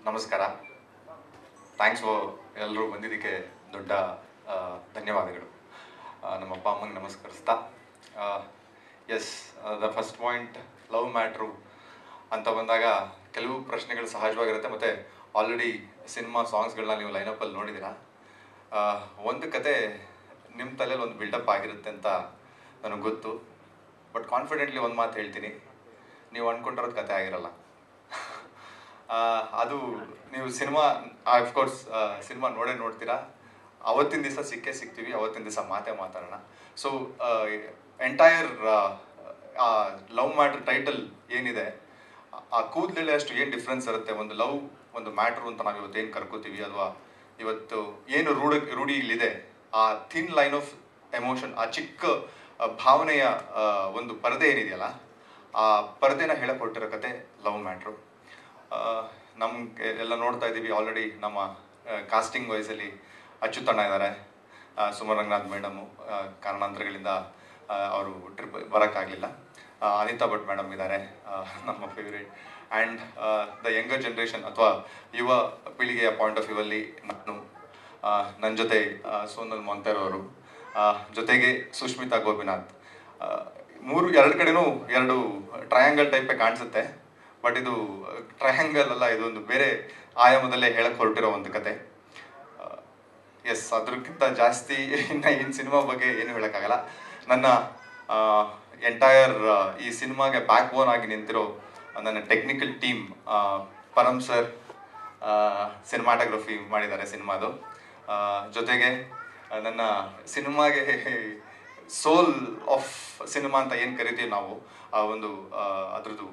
ನಮಸ್ಕಾರ. ಥ್ಯಾಂಕ್ಸ್ ಎಲ್ಲರೂ ಬಂದಿದ್ದಕ್ಕೆ ದೊಡ್ಡ ಧನ್ಯವಾದಗಳು. ನಮ್ಮ ಅಪ್ಪ ಅಮ್ಮಂಗೆ ನಮಸ್ಕರಿಸ್ತಾ, yes, the first point love matter ಅಂತ ಬಂದಾಗ ಕೆಲವು ಪ್ರಶ್ನೆಗಳು ಸಹಜವಾಗಿರುತ್ತೆ. ಮತ್ತು ಆಲ್ರೆಡಿ ಸಿನಿಮಾ ಸಾಂಗ್ಸ್ಗಳನ್ನ ನೀವು ಲೈನಪ್ಪಲ್ಲಿ ನೋಡಿದ್ದೀರಾ. ಒಂದು ಕತೆ ನಿಮ್ಮ ತಲೆಯಲ್ಲಿ ಒಂದು ಬಿಲ್ಡಪ್ ಆಗಿರುತ್ತೆ ಅಂತ ನನಗೆ ಗೊತ್ತು. ಬಟ್ ಕಾನ್ಫಿಡೆಂಟ್ಲಿ ಒಂದು ಮಾತು ಹೇಳ್ತೀನಿ, ನೀವು ಅಂದ್ಕೊಂಡಿರೋದು ಕತೆ ಆಗಿರಲ್ಲ. ಅದು ನೀವು ಅಫ್ಕೋರ್ಸ್ ಸಿನಿಮಾ ನೋಡ್ತೀರಾ. ಅವತ್ತಿನ ದಿವಸ ಸಿಗ್ತೀವಿ, ಅವತ್ತಿನ ದಿವಸ ಮಾತಾಡೋಣ. So entire love matter title ಏನಿದೆ, ಆ ಕೂದಲಲ್ಲಿ ಅಷ್ಟು ಏನು ಡಿಫ್ರೆನ್ಸ್ ಇರುತ್ತೆ. ಒಂದು ಮ್ಯಾಟ್ರು ಅಂತ ನಾವು ಇವತ್ತು ಏನು ಕರ್ಕೋತೀವಿ, ಅಥವಾ ಇವತ್ತು ಏನು ರೂಢಿ ಇಲ್ಲಿದೆ, ಆ ಥಿನ್ ಲೈನ್ ಆಫ್ ಎಮೋಷನ್, ಆ ಚಿಕ್ಕ ಭಾವನೆಯ ಒಂದು ಪರದೆ ಏನಿದೆಯಲ್ಲ, ಆ ಪರದೆನ ಹೇಳಕೊಟ್ಟಿರೋ ಕತೆ ಲವ್ ಮ್ಯಾಟ್ರು. ನಮಗೆ ಎಲ್ಲ ನೋಡ್ತಾ ಇದ್ದೀವಿ. ಆಲ್ರೆಡಿ ನಮ್ಮ ಕಾಸ್ಟಿಂಗ್ ವೈಸಲ್ಲಿ ಅಚ್ಯುತಣ್ಣ ಇದ್ದಾರೆ, ಸುಮನ್ ರಂಗನಾಥ್ ಮೇಡಮು ಕಾರಣಾಂತರಗಳಿಂದ ಅವರು ಟ್ರಿಪ್ ಬರೋಕ್ಕಾಗಲಿಲ್ಲ. ಅನಿತಾ ಭಟ್ ಮೇಡಮ್ ಇದ್ದಾರೆ, ನಮ್ಮ favourite. And the younger generation ಅಥವಾ ಯುವ ಪೀಳಿಗೆಯ ಪಾಯಿಂಟ್ ಆಫ್ ವ್ಯೂ ಅಲ್ಲಿ ನನ್ನ ಜೊತೆ ಸೋನಲ್ ಮೊಂತೇರ್ ಅವರು, ಜೊತೆಗೆ ಸುಷ್ಮಿತಾ ಗೋಪಿನಾಥ್. ಎರಡು ಕಡೆನೂ ಎರಡು ಟ್ರಯಾಂಗಲ್ ಟೈಪೇ ಕಾಣಿಸುತ್ತೆ. ಬಟ್ ಇದು ಟ್ರಯಾಂಗಲ್ ಅಲ್ಲ, ಇದೊಂದು ಬೇರೆ ಆಯಾಮದಲ್ಲೇ ಹೇಳಕ್ಕೆ ಹೊರಟಿರೋ ಒಂದು ಕತೆ. ಎಸ್, ಅದಕ್ಕಿಂತ ಜಾಸ್ತಿ ಇನ್ನು ಸಿನಿಮಾ ಬಗ್ಗೆ ಏನು ಹೇಳೋಕ್ಕಾಗಲ್ಲ. ನನ್ನ ಎಂಟೈರ್ ಈ ಸಿನಿಮಾಗೆ ಬ್ಯಾಕ್ ಬೋನ್ ಆಗಿ ನಿಂತಿರೋ ನನ್ನ technical team, Param sir cinematography ಮಾಡಿದ್ದಾರೆ ಸಿನಿಮಾದು. ಜೊತೆಗೆ ನನ್ನ ಸಿನಿಮಾಗೆ ಸೋಲ್ ಆಫ್ ಸಿನಿಮಾ ಅಂತ ಏನು ಕರಿತೀವಿ ನಾವು, ಆ ಒಂದು ಅದ್ರದ್ದು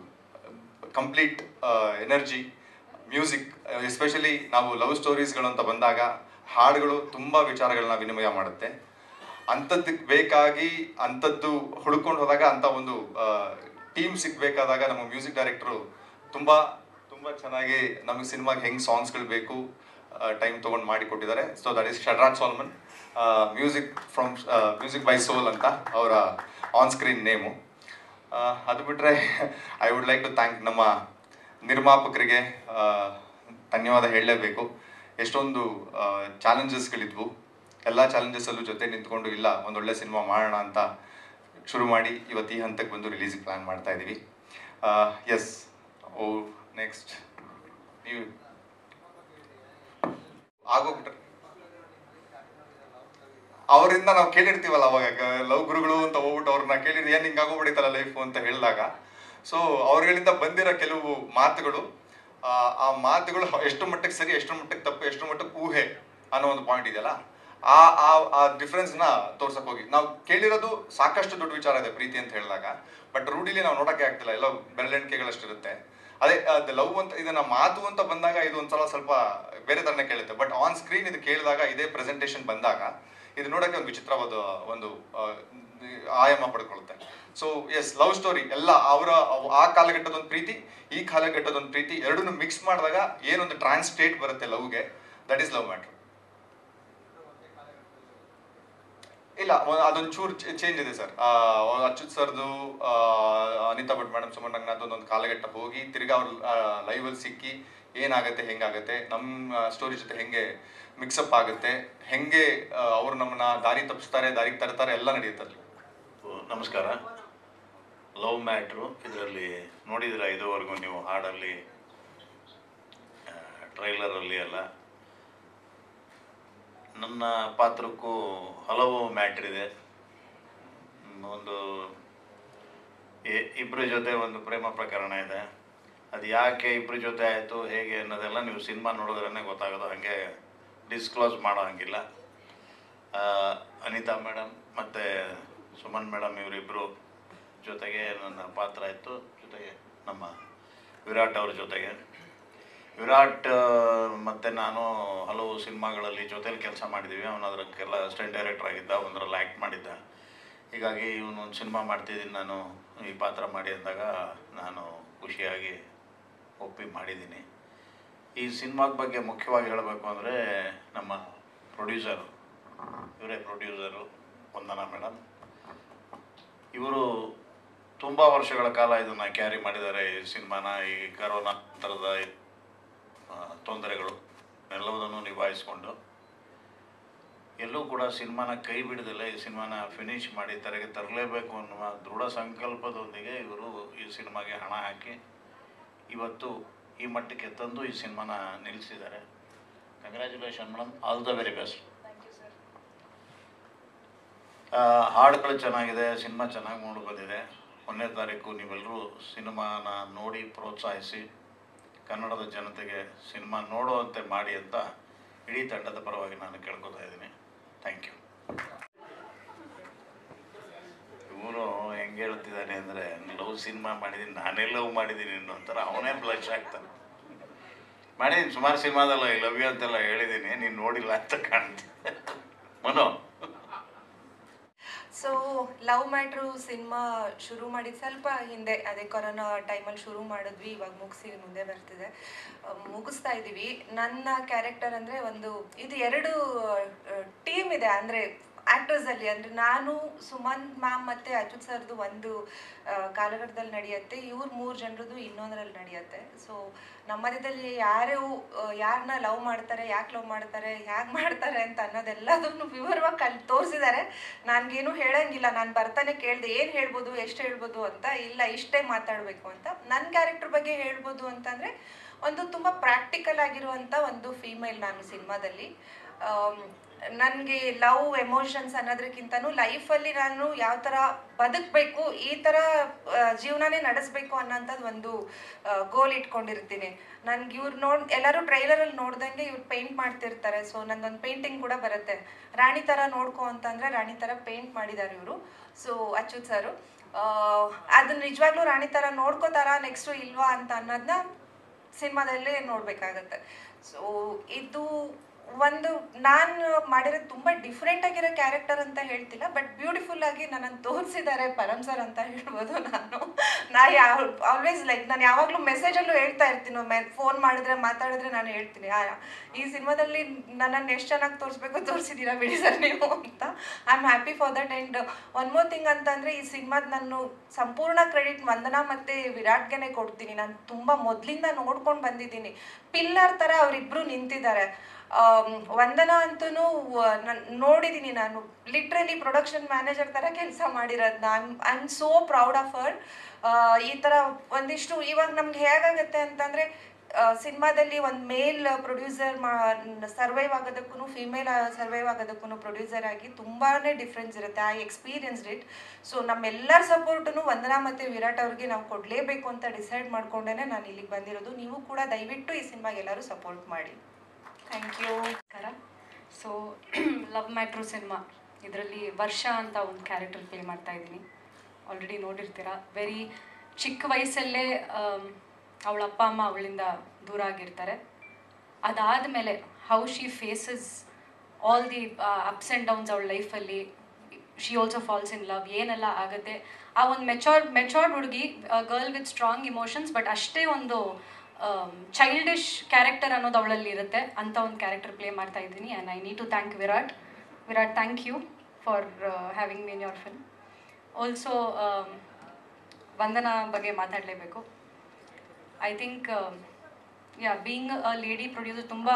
ಕಂಪ್ಲೀಟ್ ಎನರ್ಜಿ, ಮ್ಯೂಸಿಕ್, ಎಸ್ಪೆಷಲಿ ನಾವು ಲವ್ ಸ್ಟೋರೀಸ್ಗಳು ಅಂತ ಬಂದಾಗ ಹಾಡುಗಳು ತುಂಬ ವಿಚಾರಗಳನ್ನ ವಿನಿಮಯ ಮಾಡುತ್ತೆ. ಅಂಥದ್ದಕ್ಕೆ ಬೇಕಾಗಿ ಅಂಥದ್ದು ಹುಡ್ಕೊಂಡು ಹೋದಾಗ ಅಂಥ ಒಂದು ಟೀಮ್ ಸಿಗಬೇಕಾದಾಗ ನಮ್ಮ ಮ್ಯೂಸಿಕ್ ಡೈರೆಕ್ಟ್ರು ತುಂಬ ಚೆನ್ನಾಗಿ ನಮಗೆ ಸಿನಿಮಾಗೆ ಹೆಂಗೆ ಸಾಂಗ್ಸ್ಗಳು ಬೇಕು ಟೈಮ್ ತೊಗೊಂಡು ಮಾಡಿಕೊಟ್ಟಿದ್ದಾರೆ. So that is Shadran Solomon, music by Sol ಅಂತ ಅವರ ಆನ್ ಸ್ಕ್ರೀನ್ ನೇಮು. ಅದು ಬಿಟ್ಟರೆ I would like to thank ನಮ್ಮ ನಿರ್ಮಾಪಕರಿಗೆ ಧನ್ಯವಾದ ಹೇಳಲೇಬೇಕು. ಎಷ್ಟೊಂದು ಚಾಲೆಂಜಸ್ಗಳಿದ್ವು, ಎಲ್ಲ ಚಾಲೆಂಜಸ್ಸಲ್ಲೂ ಜೊತೆ ನಿಂತ್ಕೊಂಡು ಇಲ್ಲ ಒಂದೊಳ್ಳೆ ಸಿನಿಮಾ ಮಾಡೋಣ ಅಂತ ಶುರು ಮಾಡಿ ಇವತ್ತು ಈ ಹಂತಕ್ಕೆ ಬಂದು ರಿಲೀಸಿಗೆ ಪ್ಲ್ಯಾನ್ ಮಾಡ್ತಾ ಇದ್ದೀವಿ. ಎಸ್, ನೆಕ್ಸ್ಟ್ ನೀವು ಆಗೋಗ್ಬಿಟ್ರೆ ಅವರಿಂದ ನಾವು ಕೇಳಿರ್ತೀವಲ್ಲ, ಅವಾಗ ಲವ್ ಗುರುಗಳು ಅಂತ ಹೋಗ್ಬಿಟ್ಟು ಅವ್ರನ್ನ ಕೇಳಿರ್ತೀವಿ, ಏನು ಹಿಂಗೆ ಆಗೋಗ್ಬಿಡಿತಲ್ಲ ಲೈಫು ಅಂತ ಹೇಳಿದಾಗ. ಸೊ ಅವ್ರಗಳಿಂದ ಬಂದಿರೋ ಕೆಲವು ಮಾತುಗಳು, ಆ ಮಾತುಗಳು ಎಷ್ಟು ಮಟ್ಟಕ್ಕೆ ಸರಿ, ಎಷ್ಟು ಮಟ್ಟಕ್ಕೆ ತಪ್ಪು, ಎಷ್ಟು ಮಟ್ಟಕ್ಕೆ ಊಹೆ ಅನ್ನೋ ಒಂದು ಪಾಯಿಂಟ್ ಇದೆಯಲ್ಲ, ಆ ಡಿಫ್ರೆನ್ಸ್ನ ತೋರ್ಸಕ್ಕೆ ಹೋಗಿ ನಾವು ಕೇಳಿರೋದು ಸಾಕಷ್ಟು ದೊಡ್ಡ ವಿಚಾರ ಇದೆ ಪ್ರೀತಿ ಅಂತ ಹೇಳಿದಾಗ. ಬಟ್ ರೂಢಿಲಿ ನಾವು ನೋಡೋಕ್ಕೆ ಆಗ್ತಿಲ್ಲ, ಎಲ್ಲ ಬೆರಳೆಣಿಕೆಗಳಷ್ಟಿರುತ್ತೆ. ಅದೇ ಲವ್ ಅಂತ ಇದನ್ನ ಮಾತು ಅಂತ ಬಂದಾಗ ಇದು ಒಂದ್ಸಲ ಸ್ವಲ್ಪ ಬೇರೆ ಥರನೇ ಕೇಳುತ್ತೆ. ಬಟ್ ಆನ್ ಸ್ಕ್ರೀನ್ ಇದು ಕೇಳಿದಾಗ, ಇದೇ ಪ್ರೆಸೆಂಟೇಷನ್ ಬಂದಾಗ ಇದು ನೋಡೋಕ್ಕೆ ಒಂದು ವಿಚಿತ್ರವಾದ ಒಂದು ಆಯಾಮ ಪಡ್ಕೊಳ್ಳುತ್ತೆ. ಸೊ ಎಸ್, ಲವ್ ಸ್ಟೋರಿ ಎಲ್ಲ ಆ ಕಾಲಘಟ್ಟದೊಂದು ಪ್ರೀತಿ, ಈ ಕಾಲಘಟ್ಟದೊಂದು ಪ್ರೀತಿ, ಎರಡನ್ನೂ ಮಿಕ್ಸ್ ಮಾಡಿದಾಗ ಏನೊಂದು ಟ್ರಾನ್ಸ್ಟೇಟ್ ಬರುತ್ತೆ ಲವ್ಗೆ, ದಟ್ ಈಸ್ ಲವ್ ಮ್ಯಾಟ್ರ್. ಇಲ್ಲ, ಅದೊಂದು ಚೂರು ಚೇಂಜ್ ಇದೆ ಸರ್. ಅಚ್ಯುತ್ ಸರ್ದು, ಅನಿತಾ ಭಟ್ ಮೇಡಮ್, ಸುಮನ್ ರಂಗನಾಥ್ ಒಂದು ಕಾಲಘಟ್ಟ ಹೋಗಿ ತಿರ್ಗಾ ಅವ್ರು ಲೈವಲ್ಲಿ ಸಿಕ್ಕಿ ಏನಾಗುತ್ತೆ, ಹೆಂಗಾಗುತ್ತೆ, ನಮ್ಮ ಸ್ಟೋರಿ ಜೊತೆ ಹೆಂಗೆ ಮಿಕ್ಸಪ್ ಆಗುತ್ತೆ, ಹೆಂಗೆ ಅವರು ನಮ್ಮನ್ನ ದಾರಿಗೆ ತರ್ತಾರೆ, ಎಲ್ಲ ನಡೆಯುತ್ತೆ. ನಮಸ್ಕಾರ. ಲವ್ ಮ್ಯಾಟ್ರು ಇದರಲ್ಲಿ ನೋಡಿದ್ರೆ ಇದುವರೆಗೂ ನೀವು ಹಾಡಲ್ಲಿ, ಟ್ರೈಲರಲ್ಲಿ ಎಲ್ಲ ನನ್ನ ಪಾತ್ರಕ್ಕೂ ಹಲವು ಮ್ಯಾಟ್ರ್ ಇದೆ. ಒಂದು ಇಬ್ಬರ ಜೊತೆ ಒಂದು ಪ್ರೇಮ ಪ್ರಕರಣ ಇದೆ. ಅದು ಯಾಕೆ ಇಬ್ಬರ ಜೊತೆ ಆಯಿತು, ಹೇಗೆ ಅನ್ನೋದೆಲ್ಲ ನೀವು ಸಿನಿಮಾ ನೋಡಿದ್ರೇ ಗೊತ್ತಾಗೋದು, ಹಾಗೆ ಡಿಸ್ಕ್ಲೋಸ್ ಮಾಡೋ ಹಂಗಿಲ್ಲ. ಅನಿತಾ ಮೇಡಮ್ ಮತ್ತು ಸುಮನ್ ಮೇಡಮ್ ಇವರಿಬ್ಬರು ಜೊತೆಗೆ ನನ್ನ ಪಾತ್ರ ಇತ್ತು. ಜೊತೆಗೆ ನಮ್ಮ ವಿರಾಟ್ ಅವ್ರ ಜೊತೆಗೆ ಮತ್ತು ನಾನು ಹಲವು ಸಿನಿಮಾಗಳಲ್ಲಿ ಜೊತೆಲಿ ಕೆಲಸ ಮಾಡಿದ್ದೀವಿ. ಅವನು ಅದಕ್ಕೆಲ್ಲ ಅಸಿಸ್ಟೆಂಟ್ ಡೈರೆಕ್ಟರ್ ಆಗಿದ್ದ, ಒಂದರಲ್ಲಿ ಆ್ಯಕ್ಟ್ ಮಾಡಿದ್ದ. ಹೀಗಾಗಿ ಇವನೊಂದು ಸಿನಿಮಾ ಮಾಡ್ತಿದ್ದೀನಿ ನಾನು, ಈ ಪಾತ್ರ ಮಾಡಿ ಅಂದಾಗ ನಾನು ಖುಷಿಯಾಗಿ ಒಪ್ಪಿ ಮಾಡಿದ್ದೀನಿ. ಈ ಸಿನಿಮಾದ ಬಗ್ಗೆ ಮುಖ್ಯವಾಗಿ ಹೇಳಬೇಕು ಅಂದರೆ, ನಮ್ಮ ಇವರೇ ಪ್ರೊಡ್ಯೂಸರು ವಂದನಾ ಮೇಡಮ್. ಇವರು ತುಂಬ ವರ್ಷಗಳ ಕಾಲ ಇದನ್ನು ಕ್ಯಾರಿ ಮಾಡಿದ್ದಾರೆ ಈ ಸಿನಿಮಾನ. ಈ ಕರೋನಾ ಥರದ ತೊಂದರೆಗಳು ಎಲ್ಲವುದನ್ನು ನಿಭಾಯಿಸ್ಕೊಂಡು ಎಲ್ಲೂ ಕೂಡ ಸಿನಿಮಾನ ಕೈ ಬಿಡದಲ್ಲೇ ಈ ಸಿನಿಮಾನ ಫಿನಿಷ್ ಮಾಡಿ ತೆರೆಗೆ ತರಲೇಬೇಕು ಅನ್ನುವ ದೃಢ ಸಂಕಲ್ಪದೊಂದಿಗೆ ಇವರು ಈ ಸಿನಿಮಾಗೆ ಹಣ ಹಾಕಿ ಇವತ್ತು ಈ ಮಟ್ಟಕ್ಕೆ ತಂದು ಈ ಸಿನಿಮಾನ ನಿಲ್ಲಿಸಿದ್ದಾರೆ. Congratulation madam, all the very best. ಹಾಡುಗಳು ಚೆನ್ನಾಗಿದೆ, ಸಿನಿಮಾ ಚೆನ್ನಾಗಿ ಮೂಡಿ ಬಂದಿದೆ. 1ನೇ ತಾರೀಕು ನೀವೆಲ್ಲರೂ ಸಿನಿಮಾನ ನೋಡಿ ಪ್ರೋತ್ಸಾಹಿಸಿ ಕನ್ನಡದ ಜನತೆಗೆ ಸಿನಿಮಾ ನೋಡುವಂತೆ ಮಾಡಿ ಅಂತ ಇಡೀ ತಂಡದ ಪರವಾಗಿ ನಾನು ಕೇಳ್ಕೊತಾ ಇದ್ದೀನಿ. Thank you. ಇವನು ಹೆಂಗೆ ಹೇಳ್ತಿದ್ದಾನೆ ಅಂದರೆ, ಲವ್ ಸಿನಿಮಾ ಮಾಡಿದ್ದೀನಿ, ನಾನೇ ಲವ್ ಮಾಡಿದ್ದೀನಿ ಅನ್ನೋ ಒಂಥರ ಅವನೇ ಬ್ಲಶ್ ಆಗ್ತಾನೆ. ಮಾಡಿದ್ದೀನಿ, ಸುಮಾರು ಸಿನಿಮಾದಲ್ಲ ಐ ಲವ್ ಯು ಅಂತೆಲ್ಲ ಹೇಳಿದ್ದೀನಿ, ನೀನು ನೋಡಿಲ್ಲ ಅಂತ ಕಾಣ್ತೀನಿ. ಮನೋ, ಸೊ ಲವ್ ಮ್ಯಾಟ್ರು ಸಿನಿಮಾ ಶುರು ಮಾಡಿದ ಸ್ವಲ್ಪ ಹಿಂದೆ, ಅದೇ ಕೊರೋನಾ ಟೈಮಲ್ಲಿ ಶುರು ಮಾಡಿದ್ವಿ, ಇವಾಗ ಮುಗಿಸಿ ಮುಂದೆ ಬರ್ತಿದೆ, ಮುಗಿಸ್ತಾ ಇದ್ದೀವಿ. ನನ್ನ ಕ್ಯಾರೆಕ್ಟರ್ ಅಂದರೆ ಇದು 2 ಟೀಮ್ ಇದೆ, ಅಂದರೆ ಆ್ಯಕ್ಟರ್ಸಲ್ಲಿ. ಅಂದರೆ ನಾನು, ಸುಮಂತ್ ಮ್ಯಾಮ್ ಮತ್ತು ಅಚ್ಯುತ್ ಸರ್ದು ಒಂದು ಕಾಲಘಟ್ಟದಲ್ಲಿ ನಡೆಯುತ್ತೆ, ಇವ್ರು 3 ಜನರದ್ದು ಇನ್ನೊಂದರಲ್ಲಿ ನಡೆಯುತ್ತೆ. ಸೊ ನಮ್ಮ ಮಧ್ಯದಲ್ಲಿ ಯಾರನ್ನ ಲವ್ ಮಾಡ್ತಾರೆ, ಯಾಕೆ ಲವ್ ಮಾಡ್ತಾರೆ, ಹೇಗೆ ಮಾಡ್ತಾರೆ ಅಂತ ಅನ್ನೋದೆಲ್ಲದನ್ನು ವಿವರವಾಗಿ ತೋರಿಸಿದ್ದಾರೆ. ನನಗೇನು ಹೇಳಂಗಿಲ್ಲ, ನಾನು ಬರ್ತಾನೆ ಕೇಳಿದೆ ಏನು ಹೇಳ್ಬೋದು, ಎಷ್ಟು ಹೇಳ್ಬೋದು ಅಂತ. ಇಲ್ಲ, ಇಷ್ಟೇ ಮಾತಾಡಬೇಕು ಅಂತ. ನನ್ನ ಕ್ಯಾರೆಕ್ಟರ್ ಬಗ್ಗೆ ಹೇಳ್ಬೋದು ಅಂತಂದರೆ, ತುಂಬ ಪ್ರಾಕ್ಟಿಕಲ್ ಆಗಿರುವಂಥ ಒಂದು ಫೀಮೇಲ್ ನಾನು ಸಿನಿಮಾದಲ್ಲಿ. ನನಗೆ ಲವ್ ಎಮೋಷನ್ಸ್ ಅನ್ನೋದಕ್ಕಿಂತನೂ ಲೈಫಲ್ಲಿ ನಾನು ಯಾವ ಥರ ಬದುಕಬೇಕು, ಈ ಥರ ಜೀವನನೇ ನಡೆಸಬೇಕು ಅನ್ನೋಂಥದ್ದು ಒಂದು ಗೋಲ್ ಇಟ್ಕೊಂಡಿರ್ತೀನಿ. ನನಗೆ ಎಲ್ಲರೂ ಟ್ರೈಲರಲ್ಲಿ ನೋಡ್ದಂಗೆ ಇವ್ರು ಪೇಂಟ್ ಮಾಡ್ತಿರ್ತಾರೆ. ಸೊ ನಂದೊಂದು ಪೇಂಟಿಂಗ್ ಕೂಡ ಬರುತ್ತೆ, ರಾಣಿ ಥರ ನೋಡ್ಕೊ ಅಂತಂದರೆ ರಾಣಿ ಥರ ಪೇಂಟ್ ಮಾಡಿದ್ದಾರೆ ಇವರು. ಸೊ ಅಚ್ಯುತ್ ಸರು ಅದನ್ನ ನಿಜವಾಗ್ಲೂ ರಾಣಿ ಥರ ನೋಡ್ಕೋತಾರ ನೆಕ್ಸ್ಟು ಇಲ್ವಾ ಅಂತ ಅನ್ನೋದನ್ನ ಸಿನಿಮಾದಲ್ಲೇ ನೋಡಬೇಕಾಗತ್ತೆ. ಸೊ ಇದು ನಾನು ಮಾಡಿರೋದು ತುಂಬ ಡಿಫ್ರೆಂಟ್ ಆಗಿರೋ ಕ್ಯಾರೆಕ್ಟರ್ ಅಂತ ಹೇಳ್ತಿಲ್ಲ, ಬಟ್ ಬ್ಯೂಟಿಫುಲ್ ಆಗಿ ನನ್ನನ್ನು ತೋರಿಸಿದ್ದಾರೆ ಪರಮ್ ಸರ್ ಅಂತ ಹೇಳ್ಬೋದು. ಆಲ್ವೇಸ್ ಲೈಕ್, ನಾನು ಯಾವಾಗಲೂ ಮೆಸೇಜಲ್ಲೂ ಹೇಳ್ತಾ ಇರ್ತೀನಿ, ಫೋನ್ ಮಾಡಿದ್ರೆ ಮಾತಾಡಿದ್ರೆ ನಾನು ಹೇಳ್ತೀನಿ, ಈ ಸಿನಿಮಾದಲ್ಲಿ ನನ್ನನ್ನು ಎಷ್ಟು ಚೆನ್ನಾಗಿ ತೋರಿಸಿದ್ದೀರಾ ಬಿಡಿ ಸರ್ ನೀವು ಅಂತ. I am happy for that. And one more thing ಅಂತಂದರೆ, ಈ ಸಿನಿಮಾದ ನಾನು ಸಂಪೂರ್ಣ ಕ್ರೆಡಿಟ್ ವಂದನಾ ಮತ್ತು ವಿರಾಟ್ಗೆ ಕೊಡ್ತೀನಿ. ನಾನು ತುಂಬ ಮೊದಲಿಂದ ನೋಡ್ಕೊಂಡು ಬಂದಿದ್ದೀನಿ, ಪಿಲ್ಲರ್ ಥರ ಅವರಿಬ್ಬರು ನಿಂತಿದ್ದಾರೆ. ವಂದನಾ ಅಂತೂ ನೋಡಿದ್ದೀನಿ, ನಾನು ಲಿಟ್ರಲಿ ಪ್ರೊಡಕ್ಷನ್ ಮ್ಯಾನೇಜರ್ ಥರ ಕೆಲಸ ಮಾಡಿರೋದನ್ನ. I am so proud of her. ಈ ಥರ ಒಂದಿಷ್ಟು ಇವಾಗ ನಮ್ಗೆ ಹೇಗಾಗುತ್ತೆ ಅಂತಂದರೆ, ಸಿನಿಮಾದಲ್ಲಿ ಒಂದು ಮೇಲ್ ಪ್ರೊಡ್ಯೂಸರ್ ಸರ್ವೈವ್ ಆಗೋದಕ್ಕೂ ಫೀಮೇಲ್ ಸರ್ವೈವ್ ಆಗೋದಕ್ಕೂ ಪ್ರೊಡ್ಯೂಸರ್ ಆಗಿ ತುಂಬಾ ಡಿಫ್ರೆನ್ಸ್ ಇರುತ್ತೆ. I experienced it. ಸೊ ನಮ್ಮೆಲ್ಲರ ಸಪೋರ್ಟನ್ನು ವಂದನಾ ಮತ್ತು ವಿರಾಟ್ ಅವ್ರಿಗೆ ನಾವು ಕೊಡಲೇಬೇಕು ಅಂತ ಡಿಸೈಡ್ ಮಾಡ್ಕೊಂಡೇ ನಾನು ಇಲ್ಲಿಗೆ ಬಂದಿರೋದು. ನೀವು ಕೂಡ ದಯವಿಟ್ಟು ಈ ಸಿನಿಮಾಗೆ ಎಲ್ಲರೂ ಸಪೋರ್ಟ್ ಮಾಡಿ. Thank you. So love matter cinema, ಇದರಲ್ಲಿ ವರ್ಷ ಅಂತ ಒಂದು ಕ್ಯಾರೆಕ್ಟರ್ ಪ್ಲೇ ಮಾಡ್ತಾ ಇದ್ದೀನಿ. ಆಲ್ರೆಡಿ ನೋಡಿರ್ತೀರ. ವೆರಿ ಚಿಕ್ಕ ವಯಸ್ಸಲ್ಲೇ ಅವಳ ಅಪ್ಪ ಅಮ್ಮ ಅವಳಿಂದ ದೂರ ಆಗಿರ್ತಾರೆ. ಅದಾದಮೇಲೆ how she faces all the ups and downs ಅವಳ ಲೈಫಲ್ಲಿ. She also falls in love, ಏನೆಲ್ಲ ಆಗುತ್ತೆ. ಆ ಒಂದು ಮೆಚೋರ್ಡ್ ಹುಡುಗಿ, girl with strong emotions, but ಅಷ್ಟೇ ಒಂದು ಚೈಲ್ಡಿಶ್ ಕ್ಯಾರೆಕ್ಟರ್ ಅನ್ನೋದು ಅವಳಲ್ಲಿ ಇರುತ್ತೆ. ಅಂಥ ಒಂದು ಕ್ಯಾರೆಕ್ಟರ್ ಪ್ಲೇ ಮಾಡ್ತಾ ಇದ್ದೀನಿ. And I need to thank Virat. Thank you for having me in your film. Also Vandana ಬಗ್ಗೆ ಮಾತಾಡಲೇಬೇಕು. I think being a lady producer, ತುಂಬ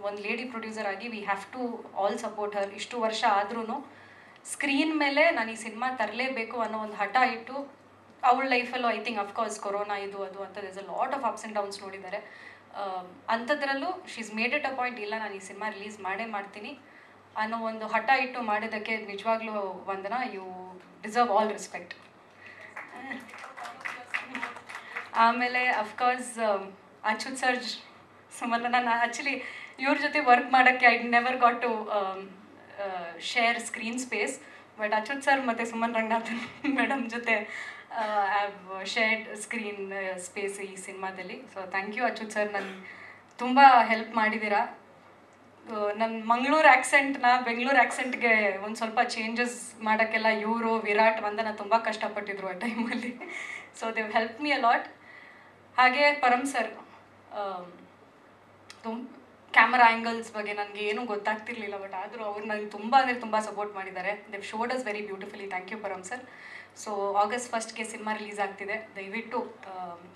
ಒಂದು ಲೇಡಿ ಪ್ರೊಡ್ಯೂಸರ್ ಆಗಿ we have to all support her. ಇಷ್ಟು ವರ್ಷ ಆದ್ರೂ ಸ್ಕ್ರೀನ್ ಮೇಲೆ ನಾನು ಈ ಸಿನಿಮಾ ತರಲೇಬೇಕು ಅನ್ನೋ ಒಂದು ಹಠ ಇಟ್ಟು, ಅವಳ ಲೈಫಲ್ಲೂ ಐ ಥಿಂಕ್ ಅಫ್ಕೋರ್ಸ್ ಕೊರೋನಾ ಇದು ಅದು ಅಂತ there's a lot of ups and downs ನೋಡಿದ್ದಾರೆ. ಅಂಥದ್ರಲ್ಲೂ she is made it a point, ಇಲ್ಲ ನಾನು ಈ ಸಿನಿಮಾ ರಿಲೀಸ್ ಮಾಡ್ತೀನಿ ಅನ್ನೋ ಒಂದು ಹಠ ಇಟ್ಟು ಮಾಡಿದ್ದಕ್ಕೆ ನಿಜವಾಗ್ಲೂ Vandana, you deserve all respect. ಆಮೇಲೆ ಅಫ್ಕೋರ್ಸ್ ಅಚ್ಯುತ್ ಸರ್, ಸುಮನ್, ನಾನು ಆ್ಯಕ್ಚುಲಿ ಇವ್ರ ಜೊತೆ ವರ್ಕ್ ಮಾಡೋಕ್ಕೆ I never got to share screen space, but Achyut sir ಮತ್ತು ಸುಮನ್ ರಂಗನಾಥನ್ ಮೇಡಮ್ ಜೊತೆ I have shared screen space ಈ ಸಿನಿಮಾದಲ್ಲಿ. So thank you Achyut sir, ನನ್ನ ತುಂಬ ಹೆಲ್ಪ್ ಮಾಡಿದ್ದೀರಾ. ನನ್ನ ಮಂಗಳೂರು ಆ್ಯಕ್ಸೆಂಟ್ನ ಬೆಂಗಳೂರು ಆ್ಯಕ್ಸೆಂಟ್ಗೆ ಒಂದು ಸ್ವಲ್ಪ ಚೇಂಜಸ್ ಮಾಡೋಕ್ಕೆಲ್ಲ ಇವರು, ವಿರಾಟ್, ವಂದನಾ ತುಂಬ ಕಷ್ಟಪಟ್ಟಿದ್ರು ಆ ಟೈಮಲ್ಲಿ. So Dev help me a lot. ಹಾಗೆ ಪರಮ್ ಸರ್, ಕ್ಯಾಮರಾ ಆ್ಯಂಗಲ್ಸ್ ಬಗ್ಗೆ ನನಗೆ ಏನೂ ಗೊತ್ತಾಗ್ತಿರ್ಲಿಲ್ಲ, ಬಟ್ ಆದರೂ ಅವ್ರು ನನಗೆ ತುಂಬ ಅಂದರೆ ತುಂಬ ಸಪೋರ್ಟ್ ಮಾಡಿದ್ದಾರೆ. They've showed us very beautifully. Thank you Param sir. So August 1ಗೆ ಸಿನಿಮಾ ರಿಲೀಸ್ ಆಗ್ತಿದೆ, ದಯವಿಟ್ಟು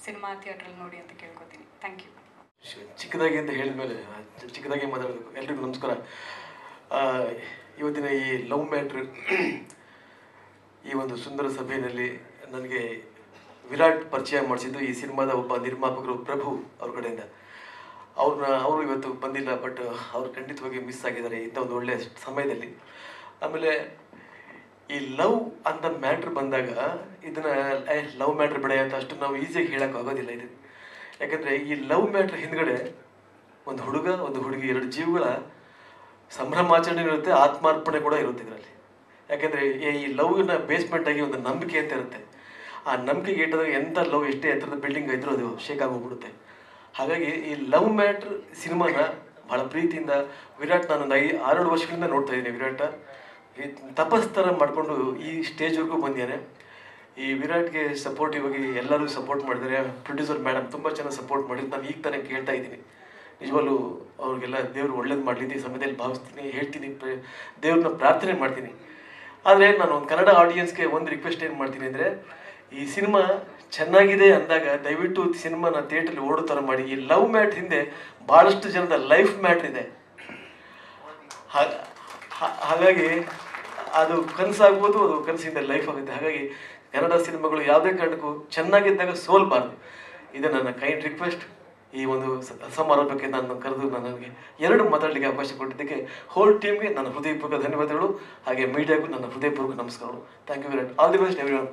ಸಿನಿಮಾ ಥಿಯೇಟ್ರಲ್ಲಿ ನೋಡಿ ಅಂತ ಕೇಳ್ಕೊತೀನಿ. Thank you. ಚಿಕ್ಕದಾಗಿ ಅಂತ ಹೇಳಿದ್ಮೇಲೆ ಚಿಕ್ಕದಾಗಿ ಮಾತಾಡಬೇಕು. ಎಲ್ರಿಗೂ ನಮಸ್ಕಾರ. ಇವತ್ತಿನ ಈ ಲವ್ ಮ್ಯಾಟ್ರ್ ಈ ಒಂದು ಸುಂದರ ಸಭೆಯಲ್ಲಿ ನನಗೆ ವಿರಾಟ್ ಪರಿಚಯ ಮಾಡಿಸಿದ್ದು ಈ ಸಿನಿಮಾದ ಒಬ್ಬ ನಿರ್ಮಾಪಕರು ಪ್ರಭು ಅವ್ರ ಕಡೆಯಿಂದ. ಅವರು ಇವತ್ತು ಬಂದಿಲ್ಲ, ಬಟ್ ಅವ್ರು ಖಂಡಿತವಾಗಿ ಮಿಸ್ ಆಗಿದ್ದಾರೆ ಇಂಥ ಒಂದು ಒಳ್ಳೆಯ ಸಮಯದಲ್ಲಿ. ಆಮೇಲೆ ಈ ಲವ್ ಅಂತ ಮ್ಯಾಟ್ರ್ ಬಂದಾಗ ಇದನ್ನು ಲವ್ ಮ್ಯಾಟ್ರ್ ಬಿಡ ಅಂತ ಅಷ್ಟು ನಾವು ಈಸಿಯಾಗಿ ಹೇಳೋಕ್ಕಾಗೋದಿಲ್ಲ ಇದು. ಯಾಕಂದರೆ ಈ ಲವ್ ಮ್ಯಾಟ್ರ್ ಹಿಂದ್ಗಡೆ ಒಂದು ಹುಡುಗ ಒಂದು ಹುಡುಗಿ, ಎರಡು ಜೀವಗಳ ಸಂಭ್ರಮಾಚರಣೆ ಇರುತ್ತೆ, ಆತ್ಮಾರ್ಪಣೆ ಕೂಡ ಇರುತ್ತೆ ಇದರಲ್ಲಿ. ಯಾಕೆಂದರೆ ಈ ಲವ್ನ ಬೇಸ್ಮೆಂಟಾಗಿ ಒಂದು ನಂಬಿಕೆ ಅಂತ ಇರುತ್ತೆ. ಆ ನಂಬಿಕೆಗೆ ಇಟ್ಟದಾಗ ಎಂಥ ಲವ್ ಎಷ್ಟೇ ಎತ್ತರದ ಬಿಲ್ಡಿಂಗ್ ಇದ್ರೂ ಅದು ಶೇಕ್ ಆಗೋಗ್ಬಿಡುತ್ತೆ. ಹಾಗಾಗಿ ಈ ಲವ್ ಮ್ಯಾಟ್ರ್ ಸಿನಿಮಾನ ಭಾಳ ಪ್ರೀತಿಯಿಂದ ವಿರಾಟ್ ನಾನೊಂದು 6 ವರ್ಷಗಳಿಂದ ನೋಡ್ತಾ ಇದ್ದೀನಿ. ವಿರಾಟ ಈ ತಪಸ್ತರ ಮಾಡಿಕೊಂಡು ಈ ಸ್ಟೇಜ್ವರೆಗೂ ಬಂದಿದ್ದಾನೆ. ಈ ವಿರಾಟ್ಗೆ ಸಪೋರ್ಟಿವ್ ಆಗಿ ಎಲ್ಲರೂ ಸಪೋರ್ಟ್ ಮಾಡಿದ್ದಾರೆ. ಪ್ರೊಡ್ಯೂಸರ್ ಮೇಡಮ್ ತುಂಬ ಚೆನ್ನಾಗಿ ಸಪೋರ್ಟ್ ಮಾಡಿದ್ರು. ನಾನು ಈಗ ತಾನೇ ಕೇಳ್ತಾ ಇದ್ದೀನಿ. ನಿಜವಾಗ್ಲೂ ಅವ್ರಿಗೆಲ್ಲ ದೇವರು ಒಳ್ಳೇದು ಮಾಡಲಿ ಈ ಸಮಯದಲ್ಲಿ ಭಾವಿಸ್ತೀನಿ, ಹೇಳ್ತೀನಿ, ದೇವ್ರನ್ನ ಪ್ರಾರ್ಥನೆ ಮಾಡ್ತೀನಿ. ಆದರೆ ನಾನು ಒಂದು ಕನ್ನಡ ಆಡಿಯನ್ಸ್ಗೆ ಒಂದು ರಿಕ್ವೆಸ್ಟ್ ಏನು ಮಾಡ್ತೀನಿ ಅಂದರೆ, ಈ ಸಿನಿಮಾ ಚೆನ್ನಾಗಿದೆ ಅಂದಾಗ ದಯವಿಟ್ಟು ಸಿನಿಮಾನ ಥಿಯೇಟ್ರಲ್ಲಿ ಓಡೋ ಥರ ಮಾಡಿ. ಈ ಲವ್ ಮ್ಯಾಟ್ರ್ ಹಿಂದೆ ಭಾಳಷ್ಟು ಜನದ ಲೈಫ್ ಮ್ಯಾಟ್ರ್ ಇದೆ. ಹಾಗಾಗಿ ಅದು ಕನಸಾಗ್ಬೋದು, ಅದು ಕನಸಿಂದ ಲೈಫ್ ಆಗುತ್ತೆ. ಹಾಗಾಗಿ ಕನ್ನಡ ಸಿನಿಮಾಗಳು ಯಾವುದೇ ಕಾರಣಕ್ಕೂ ಚೆನ್ನಾಗಿದ್ದಾಗ ಸೋಲ್ಬಾರ್ದು. ಇದು ನನ್ನ ಕೈಂಡ್ ರಿಕ್ವೆಸ್ಟ್. ಈ ಒಂದು ಸಮಾರಂಭಕ್ಕೆ ನಾನು ಕರೆದು ನನಗೆ 2 ಮಾತಾಡಲಿಕ್ಕೆ ಅವಕಾಶ ಕೊಟ್ಟಿದ್ದಕ್ಕೆ ಹೋಲ್ ಟೀಮ್ಗೆ ನನ್ನ ಹೃದಯಪೂರ್ವಕ ಧನ್ಯವಾದಗಳು. ಹಾಗೆ ಮೀಡಿಯಾಗೂ ನನ್ನ ಹೃದಯಪೂರ್ವಕ ನಮಸ್ಕಾರಗಳು. Thank you Virat. All the best everyone.